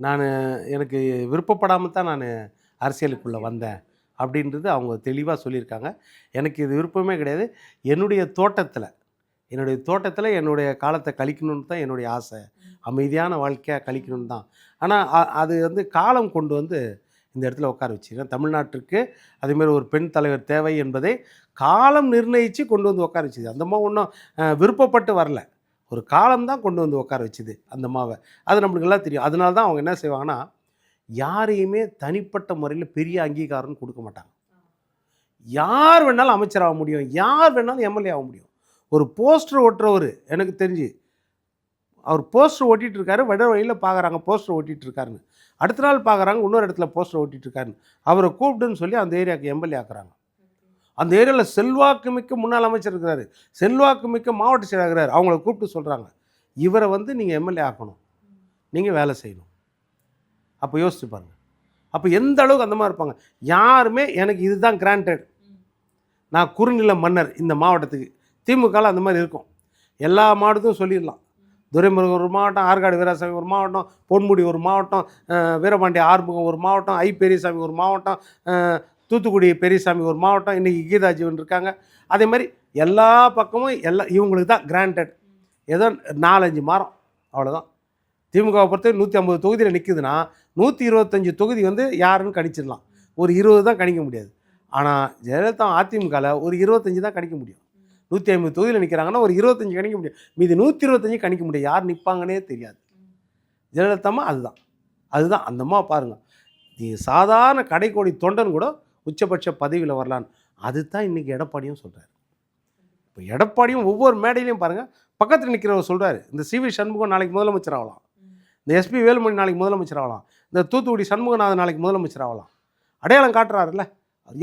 நானு எனக்கு விருப்பப்படாம தான் நானு அரசியலுக்குள்ள வந்தேன். அப்படின்றது அவங்க தெளிவா சொல்லியிருக்காங்க. எனக்கு இது விருப்பமே கிடையாது. என்னுடைய தோட்டத்தில என்னுடைய காலத்த கழிக்கணும்னு தான் என்னுடைய ஆசை. அமைதியான வாழ்க்கையா கழிக்கணும்னு தான். ஆனா அது வந்து காலம் கொண்டு வந்து இந்த இடத்துல உட்கார வச்சு. ஏன்னா தமிழ்நாட்டிற்கு அதேமாரி ஒரு பெண் தலைவர் தேவை என்பதை காலம் நிர்ணயிச்சு கொண்டு வந்து உட்கார வச்சுது. அந்த அம்மா ஒண்ணும் விருப்பப்பட்டு வரல. ஒரு காலம் தான் கொண்டு வந்து உட்கார வச்சுது அந்த அம்மாவ. அது நம்மளுக்கு எல்லாம் தெரியும். அதனால தான் அவங்க என்ன செய்வாங்கன்னா, யாரையுமே தனிப்பட்ட முறையில பெரிய அங்கீகாரம்னு குடுக்க மாட்டாங்க. யார் வேணாலும் அமைச்சர் ஆக முடியும். யார் வேணாலும் எம்எல்ஏ ஆக முடியும். ஒரு போஸ்டர் ஒட்டுறவரு எனக்கு தெரிஞ்சு, அவர் போஸ்டர் ஒட்டிட்டு இருக்காரு. வட வழியில பார்க்குறாங்க போஸ்டர் ஒட்டிட்டு இருக்காருன்னு. அடுத்த நாள் பார்க்குறாங்க இன்னொரு இடத்துல போஸ்டர் ஒட்டிட்டு இருக்காருன்னு. அவரை கூப்பிடுன்னு சொல்லி அந்த ஏரியாவுக்கு எம்எல்ஏ ஆக்குறாங்க. அந்த ஏரியாவில் செல்வாக்கு மிக்க முன்னாள் அமைச்சர் இருக்கிறாரு. செல்வாக்கு மிக்க மாவட்ட செயலாளர் இருக்கிறாரு. அவங்கள கூப்பிட்டு சொல்கிறாங்க, இவரை வந்து நீங்கள் எம்எல்ஏ ஆக்கணும். நீங்கள் வேலை செய்யணும். அப்போ யோசிச்சு பாருங்க. அப்போ எந்த அளவுக்கு அந்த மாதிரி இருப்பாங்க. யாருமே எனக்கு இதுதான் கிராண்டட், நான் குறுநில மன்னர் இந்த மாவட்டத்துக்கு. திமுகவில் அந்த மாதிரி இருக்கும். எல்லா மாவட்டத்தையும் சொல்லிடலாம். துரைமுருகன் ஒரு மாவட்டம், ஆற்காடு வீராசாமி ஒரு மாவட்டம், பொன்முடி ஒரு மாவட்டம், வீரபாண்டிய ஆறுமுகம் ஒரு மாவட்டம், ஐ பெரியசாமி ஒரு மாவட்டம், தூத்துக்குடி பெரியசாமி ஒரு மாவட்டம், இன்றைக்கி கீதா ஜீவன் இருக்காங்க. அதே மாதிரி எல்லா பக்கமும் இவங்களுக்கு தான் கிராண்டட். ஏதோ 4-5 மாதம் அவ்வளோதான். திமுகவை பொறுத்த 150 தொகுதியில் நிற்குதுன்னா 125 தொகுதி வந்து யாருன்னு கணிச்சிடலாம். ஒரு 20 தான் கணிக்க முடியாது. ஆனால் ஜெயலலிதா அதிமுகவில் ஒரு 25 தான் கணிக்க முடியும். 150 தொகுதியில் நிற்கிறாங்கன்னா ஒரு 25 கணிக்க முடியும். மீதி 125 கணிக்க முடியும். யார் நிற்பாங்கன்னே தெரியாது. ஜெயலலிதாம்மா அதுதான் அந்த அம்மா பாருங்கள். சாதாரண கடைக்கோடி தொண்டன் கூட உச்சபட்ச பதவியில் வரலான்னு. அதுதான் இன்றைக்கி எடப்பாடியும் சொல்கிறார். இப்போ எடப்பாடியும் ஒவ்வொரு மேடையிலையும் பாருங்கள், பக்கத்தில் நிற்கிறவர் சொல்கிறாரு, இந்த சிவி சண்முகம் நாளைக்கு முதலமைச்சர் ஆகலாம், இந்த எஸ்பி வேலுமணி நாளைக்கு முதலமைச்சர் ஆகலாம், இந்த தூத்துக்குடி சண்முகநாதன் நாளைக்கு முதலமைச்சர் ஆகலாம். அடையாளம் காட்டுறாருல்ல.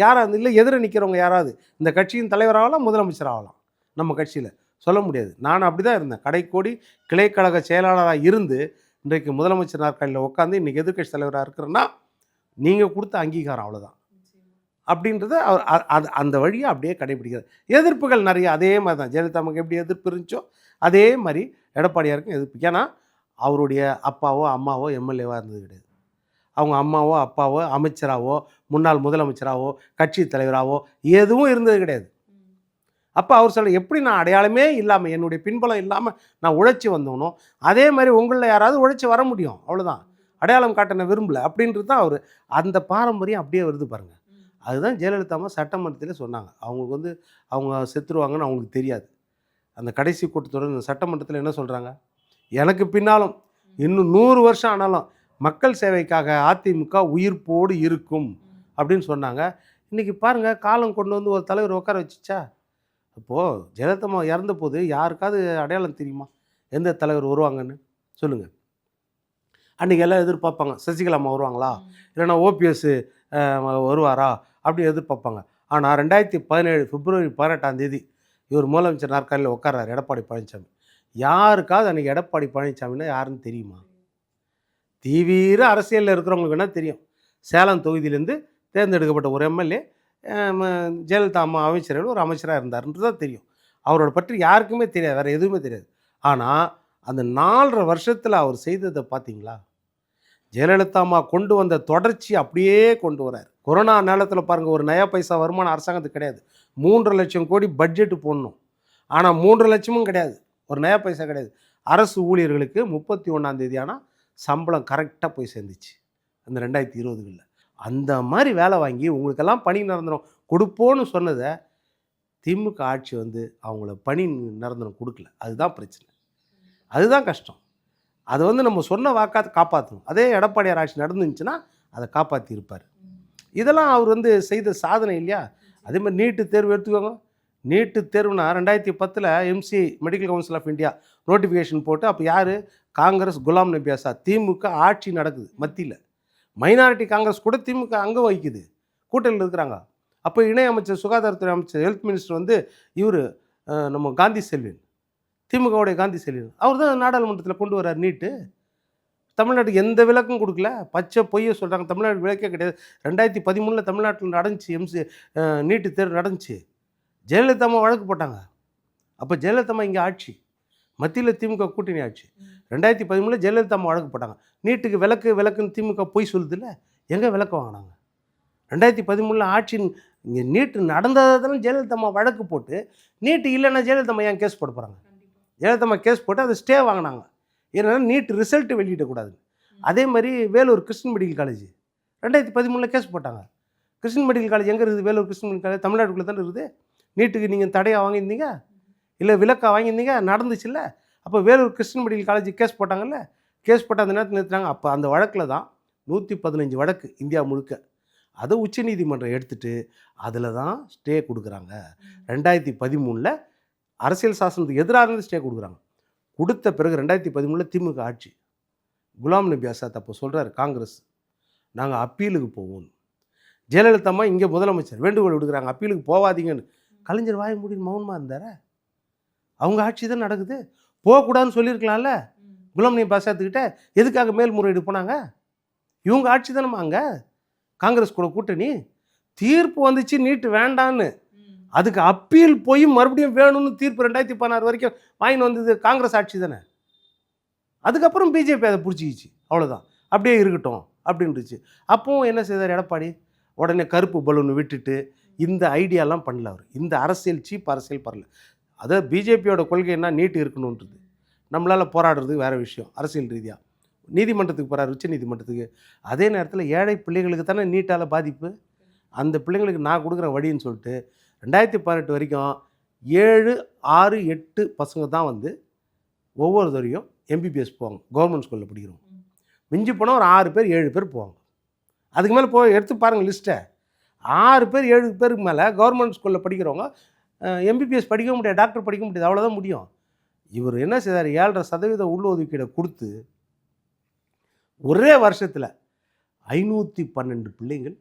யாராவது இல்லை எதிர நிற்கிறவங்க யாராவது இந்த கட்சியின் தலைவராகலாம், முதலமைச்சர் ஆகலாம். நம்ம கட்சியில் சொல்ல முடியாது. நான் அப்படி தான் இருந்தேன். கடைக்கோடி கிளைக்கழக செயலாளராக இருந்து இன்றைக்கு முதலமைச்சர் நாற்காலியில் உட்காந்து இன்றைக்கி எதிர்க்கட்சி தலைவராக இருக்கிறேன்னா நீங்கள் கொடுத்த அங்கீகாரம் அவ்வளோதான். அப்படின்றத அவர் அந்த வழியை அப்படியே கடைபிடிக்கிறார். எதிர்ப்புகள் நிறைய அதே மாதிரி தான். ஜெயலலிதாவுக்கு எப்படி எதிர்ப்பு இருந்துச்சோ அதே மாதிரி எடப்பாடியாருக்கும் எதிர்ப்பு. ஏன்னா அவருடைய அப்பாவோ அம்மாவோ எம்எல்ஏவாக இருந்தது கிடையாது. அவங்க அம்மாவோ அப்பாவோ அமைச்சராகவோ முன்னாள் முதலமைச்சராகவோ கட்சி தலைவராகவோ எதுவும் இருந்தது கிடையாது. அப்போ அவர் சொல்ல எப்படி நான் அடையாளமே இல்லாமல் என்னுடைய பின்பலம் இல்லாமல் நான் உழைச்சி வந்தோனோ அதே மாதிரி உங்களில் யாராவது உழைச்சி வர முடியும். அவ்வளோதான். அடையாளம் காட்ட விரும்பலை அப்படின்றது தான் அவர். அந்த பாரம்பரியம் அப்படியே வருது பாருங்கள். அதுதான் ஜெயலலிதா அம்மா சட்டமன்றத்தில் சொன்னாங்க. அவங்களுக்கு வந்து அவங்க செத்துருவாங்கன்னு அவங்களுக்கு தெரியாது. அந்த கடைசி கூட்டத்தோட இந்த சட்டமன்றத்தில் என்ன சொல்கிறாங்க, எனக்கு பின்னாலும் இன்னும் 100 வருஷம் ஆனாலும் மக்கள் சேவைக்காக அதிமுக உயிர்ப்போடு இருக்கும் அப்படின்னு சொன்னாங்க. இன்றைக்கி பாருங்கள், காலம் கொண்டு வந்து ஒரு தலைவர் உட்கார வச்சுச்சா. இப்போது ஜெயலலிதா அம்மா இறந்த போது யாருக்காவது அடையாளம் தெரியுமா எந்த தலைவர் வருவாங்கன்னு சொல்லுங்கள். அன்றைக்கி எல்லாம் எதிர்பார்ப்பாங்க, சசிகலா அம்மா வருவாங்களா, இல்லைன்னா ஓபிஎஸ் வருவாரா அப்படி எதிர்பார்ப்பாங்க. ஆனால் 2017 பிப்ரவரி 18ஆம் தேதி இவர் முதலமைச்சர் நாற்காலியில் உட்கார்றாரு எடப்பாடி பழனிசாமி. யாருக்காவது அன்றைக்கி எடப்பாடி பழனிசாமின்னா யாருன்னு தெரியுமா? தீவிர அரசியலில் இருக்கிறவங்களுக்கு வேணால் தெரியும். சேலம் தொகுதியிலேருந்து தேர்ந்தெடுக்கப்பட்ட ஒரு எம்எல்ஏ ஜெயலலிதா அம்மா அமைச்சர்கள் ஒரு அமைச்சராக இருந்தாருன்றது தான் தெரியும். அவரோட பற்றி யாருக்குமே தெரியாது, வேறு எதுவுமே தெரியாது. ஆனால் அந்த 4.5 வருஷத்தில் அவர் செய்ததை பார்த்தீங்களா? ஜெயலலிதா அம்மா கொண்டு வந்த தொடர்ச்சி அப்படியே கொண்டு வரார். கொரோனா நேரத்தில் பாருங்கள், ஒரு நயா பைசா வருமானம் அரசாங்கத்துக்கு கிடையாது. 3.5 லட்சம் கோடி பட்ஜெட்டு போடணும். ஆனால் 3 லட்சமும் கிடையாது, ஒரு நயா பைசா கிடையாது. அரசு ஊழியர்களுக்கு 31ஆம் தேதி ஆனால் சம்பளம் கரெக்டாக போய் சேர்ந்துச்சு அந்த 2020களில். அந்த மாதிரி வேலை வாங்கி உங்களுக்கெல்லாம் பணி நிரந்தரம் கொடுப்போன்னு சொன்னதை திமுக ஆட்சி வந்து அவங்கள பணி நிரந்தரம் கொடுக்கல. அதுதான் பிரச்சனை, அதுதான் கஷ்டம். அதை வந்து நம்ம சொன்ன வாக்காக காப்பாற்றணும். அதே எடப்பாடியார் ஆட்சி நடந்துச்சுன்னா அதை காப்பாற்றி இருப்பார். இதெல்லாம் அவர் வந்து செய்த சாதனை இல்லையா? அதே மாதிரி நீட்டு தேர்வு எடுத்துக்கோங்க. நீட்டு தேர்வுனா 2010 MC medical council of India notification போட்டு, அப்போ யார்? காங்கிரஸ், குலாம் நபி ஆசாத். திமுக ஆட்சி நடக்குது மத்தியில். மைனாரிட்டி காங்கிரஸ் கூட திமுக அங்கே வகிக்குது, கூட்டணியில் இருக்கிறாங்க. அப்போ இணையமைச்சர், சுகாதாரத்துறை அமைச்சர், ஹெல்த் மினிஸ்டர் வந்து இவர் நம்ம காந்தி செல்வன், திமுகவுடைய காந்தி செல்வன். அவர் தான் நாடாளுமன்றத்தில் கொண்டு வர்றார் நீட்டு. தமிழ்நாட்டுக்கு எந்த விளக்கும் கொடுக்கல, பச்சை பொய்யை சொல்கிறாங்க. தமிழ்நாடு விளக்கே கிடையாது. 2013 தமிழ்நாட்டில் நடந்துச்சு நீட்டு தேர்வு நடந்துச்சு. ஜெயலலிதா அம்மா வழக்கு போட்டாங்க. அப்போ ஜெயலலிதா அம்மா இங்கே ஆட்சி, மத்தியில் திமுக கூட்டணி ஆட்சி. 2013 ஜெயலலிதா அம்மா வழக்கு போட்டாங்க. நீட்டுக்கு விளக்குன்னு திமுக பொய் சொல்லுதில்ல, எங்கே விளக்கு வாங்கினாங்க? 2013 ஆட்சி இங்கே நீட்டு நடந்ததாலும் ஜெயலலிதா அம்மா வழக்கு போட்டு, நீட்டு இல்லைன்னா ஜெயலலிதா அம்மா ஏன் கேஸ் போட போகிறாங்க? ஜெயலலிதா அம்மா கேஸ் போட்டு அதை ஸ்டே வாங்கினாங்க. ஏன்னா நீட் ரிசல்ட்டு வெளியிடக்கூடாது. அதே மாதிரி Vellore Christian medical college 2013 case போட்டாங்க. கிறிஸ்டின் மெடிக்கல் காலேஜ் எங்கே இருக்குது? வேலூர் கிறிஸ்டின் மெடிக்கல் காலேஜ் தமிழ்நாட்டுக்குள்ளே தானே இருக்குது. நீட்டுக்கு நீங்கள் தடையாக வாங்கியிருந்தீங்க, இல்லை விலக்காக வாங்கியிருந்தீங்க, நடந்துச்சுல்ல. அப்போ Vellore Christian medical college case போட்டாங்கல்ல, கேஸ் போட்ட அந்த நேரத்தில் நிறுத்தினாங்க. அப்போ அந்த வழக்கில் தான் 115 வழக்கு இந்தியா முழுக்க, அதை உச்சநீதிமன்றம் எடுத்துகிட்டு அதில் தான் ஸ்டே கொடுக்குறாங்க. 2013 அரசியல் சாசனத்துக்கு எதிராக இருந்து ஸ்டே கொடுக்குறாங்க. கொடுத்த பிறகு 2013 திமுக ஆட்சி. குலாம் நபி ஆசாத் அப்போ சொல்கிறார், காங்கிரஸ் நாங்கள் அப்பீலுக்கு போவோம். ஜெயலலிதா அம்மா இங்கே முதலமைச்சர் வேண்டுகோள் விடுக்கிறாங்க, அப்பீலுக்கு போகாதீங்கன்னு. கலைஞர் வாய முடியும் மௌனமாக இருந்தார? அவங்க ஆட்சி தான் நடக்குது. போகக்கூடாதுன்னு சொல்லியிருக்கலாம்ல குலாம் நபி ஆசாத்துக்கிட்ட. எதுக்காக மேல்முறையீடு போனாங்க? இவங்க ஆட்சி தானம்மா அங்கே, காங்கிரஸ் கூட கூட்டணி. தீர்ப்பு வந்துச்சு நீட்டு வேண்டான்னு, அதுக்கு அப்பீல் போய் மறுபடியும் வேணும்னு தீர்ப்பு 2016 வரைக்கும் வாங்கின்னு வந்தது காங்கிரஸ் ஆட்சி தானே. அதுக்கப்புறம் பிஜேபி அதை பிடிச்சிக்கிச்சு, அவ்வளோதான், அப்படியே இருக்கட்டும் அப்படின்ட்டுச்சு. அப்பவும் என்ன செய்தார் எடப்பாடி? உடனே கருப்பு பலூன் விட்டுட்டு இந்த ஐடியாலாம் பண்ணல அவர். இந்த அரசியல் சீப் அரசியல் பண்ணல. அதாவது பிஜேபியோட கொள்கை என்ன, நீட்டு இருக்கணுன்றது. நம்மளால் போராடுறது வேறு விஷயம், அரசியல் ரீதியாக நீதிமன்றத்துக்கு போகிறார், உச்ச நீதிமன்றத்துக்கு. அதே நேரத்தில் ஏழை பிள்ளைங்களுக்கு தானே நீட்டால் பாதிப்பு. அந்த பிள்ளைங்களுக்கு நான் கொடுக்குற வழின்னு சொல்லிட்டு 2018 வரைக்கும் 7, 6, 8 பசங்க தான் வந்து ஒவ்வொரு தரையும் எம்பிபிஎஸ் போவாங்க, கவர்மெண்ட் ஸ்கூலில் படிக்கிறோம். மிஞ்சி போனால் ஒரு 6 பேர் 7 பேர் போவாங்க. அதுக்கு மேலே போய் எடுத்து பாருங்கள் லிஸ்ட்டை. 6 பேர் 7 பேருக்கு மேலே கவர்மெண்ட் ஸ்கூலில் படிக்கிறவங்க எம்பிபிஎஸ் படிக்க முடியாது, டாக்டர் படிக்க முடியாது, அவ்வளோதான் முடியும். இவர் என்ன செய்தார்? 7.5% உள்ஒதுக்கீடை கொடுத்து ஒரே வருஷத்தில் 512 பிள்ளைங்கள்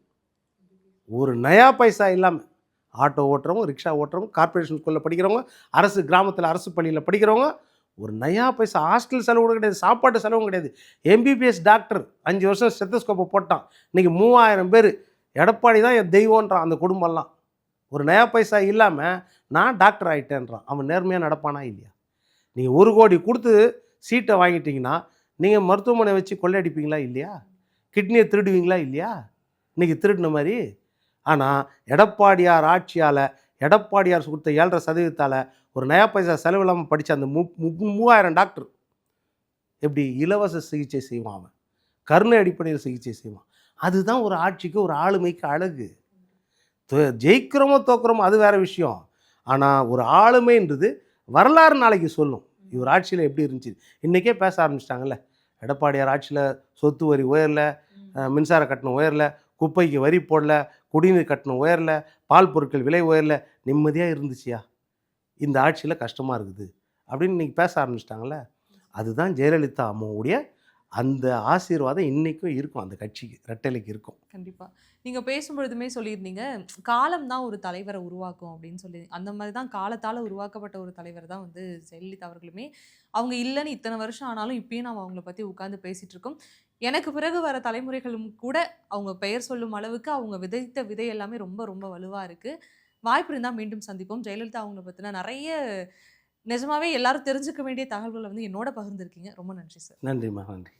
ஒரு நயா பைசா இல்லாமல், ஆட்டோ ஓட்டுறவங்க, ரிக்ஷா ஓட்டுறவங்க, கார்பரேஷன் ஸ்கூலில் படிக்கிறவங்க, அரசு கிராமத்தில் அரசு பள்ளியில் படிக்கிறவங்க, ஒரு நயா பைசா ஹாஸ்டல் செலவு கூட கிடையாது, சாப்பாட்டு செலவும் கிடையாது. எம்பிபிஎஸ் டாக்டர் 5 வருஷம் ஸ்டெத்தஸ்கோப்பை போட்டான். இன்றைக்கி 3000 பேர். எடப்பாடி தான் என் தெய்வன்றான் அந்த குடும்பம்லாம். ஒரு நயா பைசா இல்லாமல் நான் டாக்டர் ஆகிட்டேன்றான். அவன் நேர்மையாக நடப்பானா இல்லையா? நீங்கள் 1 கோடி கொடுத்து சீட்டை வாங்கிட்டீங்கன்னா நீங்கள் மருத்துவமனை வச்சு கொள்ளையடிப்பீங்களா இல்லையா? கிட்னியை திருடுவீங்களா இல்லையா? இன்றைக்கி திருடின மாதிரி. ஆனால் எடப்பாடியார் ஆட்சியால், எடப்பாடியார் கொடுத்த 7.5%, ஒரு நயா பைசா செலவு இல்லாமல் படித்த அந்த 3000 டாக்டர் எப்படி இலவச சிகிச்சை செய்வான், அவன் கருணை அடிப்படையில் சிகிச்சை செய்வான். அதுதான் ஒரு ஆட்சிக்கு, ஒரு ஆளுமைக்கு அழகு. ஜெயிக்கிறோமோ தோக்குறோமோ அது வேறு விஷயம். ஆனால் ஒரு ஆளுமைன்றது வரலாறு நாளைக்கு சொல்லும். இவர் ஆட்சியில் எப்படி இருந்துச்சு. இன்றைக்கே பேச ஆரம்பிச்சிட்டாங்கல்ல, எடப்பாடியார் ஆட்சியில் சொத்து வரி உயரல, மின்சார கட்டணம் உயரல, குப்பைக்கு வரி போடல, குடிநீர் கட்டணம் உயரல, பால் பொருட்கள் விலை உயரல, நிம்மதியாக இருந்துச்சியா, இந்த ஆட்சியில் கஷ்டமாக இருக்குது அப்படின்னு இன்றைக்கி பேச ஆரம்பிச்சிட்டாங்கல்ல. அதுதான் ஜெயலலிதா அம்மாவுடைய அந்த ஆசீர்வாதம் இன்றைக்கும் இருக்கும், அந்த கட்சிக்கு, ரெட்டலைக்கு இருக்கும். கண்டிப்பாக. நீங்கள் பேசும்பொழுதுமே சொல்லியிருந்தீங்க, காலம் தான் ஒரு தலைவரை உருவாக்கும் அப்படின்னு சொல்லி. அந்த மாதிரி தான் காலத்தால் உருவாக்கப்பட்ட ஒரு தலைவர் தான் வந்து ஜெயலலிதா அவர்களுமே. அவங்க இல்லைன்னு இத்தனை வருஷம் ஆனாலும் இப்பயும் நம்ம அவங்கள பற்றி உட்காந்து பேசிகிட்டு இருக்கோம். எனக்கு பிறகு வர தலைமுறைகளும் கூட அவங்க பெயர் சொல்லும் அளவுக்கு அவங்க விதைத்த விதை எல்லாமே ரொம்ப ரொம்ப வலுவாக இருக்குது. வாய்ப்பு இருந்தால் மீண்டும் சந்திப்போம். ஜெயலலிதா அவங்கள பற்றின நிறைய நிஜமாவே எல்லாரும் தெரிஞ்சுக்க வேண்டிய தகவல்களை வந்து என்னோட பகிர்ந்துருக்கீங்க. ரொம்ப நன்றி சார். நன்றிம்மா, நன்றி.